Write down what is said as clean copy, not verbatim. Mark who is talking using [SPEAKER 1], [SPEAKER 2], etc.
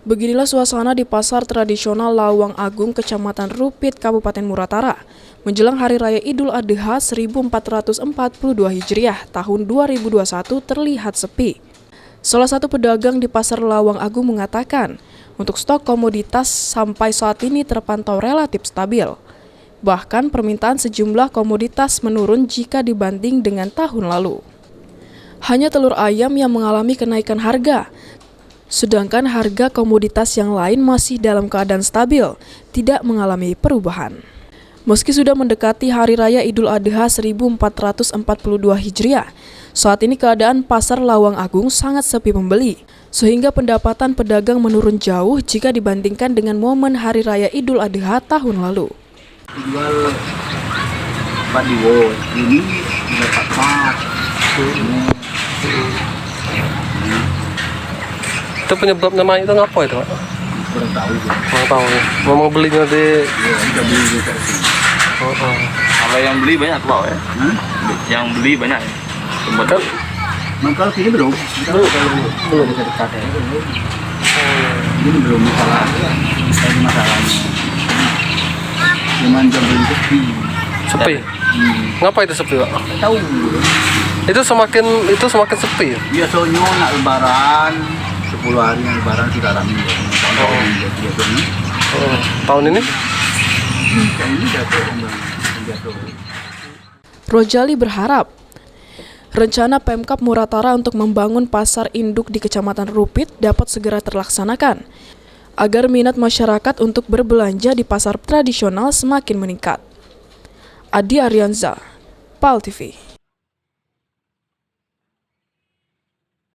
[SPEAKER 1] Beginilah suasana di pasar tradisional Lawang Agung, Kecamatan Rupit, Kabupaten Muratara, menjelang Hari Raya Idul Adha 1442 Hijriah tahun 2021 terlihat sepi. Salah satu pedagang di pasar Lawang Agung mengatakan, untuk stok komoditas sampai saat ini terpantau relatif stabil. Bahkan permintaan sejumlah komoditas menurun jika dibanding dengan tahun lalu. Hanya telur ayam yang mengalami kenaikan harga, sedangkan harga komoditas yang lain masih dalam keadaan stabil, tidak mengalami perubahan. Meski sudah mendekati Hari Raya Idul Adha 1442 Hijriah, saat ini keadaan pasar Lawang Agung sangat sepi pembeli, sehingga pendapatan pedagang menurun jauh jika dibandingkan dengan momen Hari Raya Idul Adha tahun lalu.
[SPEAKER 2] Jual badiwo, ini dapat mak.
[SPEAKER 3] Itu penyebab namanya itu ngapa itu, Pak?
[SPEAKER 2] Kurang tahu.
[SPEAKER 3] Kurang tahu. Memang belinya di
[SPEAKER 2] Kita beli juga.
[SPEAKER 4] Kalau yang beli banyak Pak ya? Yang beli banyak ya?
[SPEAKER 3] kan
[SPEAKER 2] Mangkal kini belum. Belum dekat ya. Ini belum masalah. Ini masalahnya. Cuman jam beli
[SPEAKER 3] sepi. Ngapa itu sepi, Pak?
[SPEAKER 2] Tahu.
[SPEAKER 3] Itu semakin sepi ya?
[SPEAKER 2] Biasanya nak lebaran 10 hari yang lebaran sudah ramai.
[SPEAKER 3] Tahun ini?
[SPEAKER 2] Tahun ini jatuh.
[SPEAKER 1] Rojali berharap rencana Pemkab Muratara untuk membangun pasar induk di Kecamatan Rupit dapat segera terlaksanakan agar minat masyarakat untuk berbelanja di pasar tradisional semakin meningkat. Adi Arianza, PAL TV.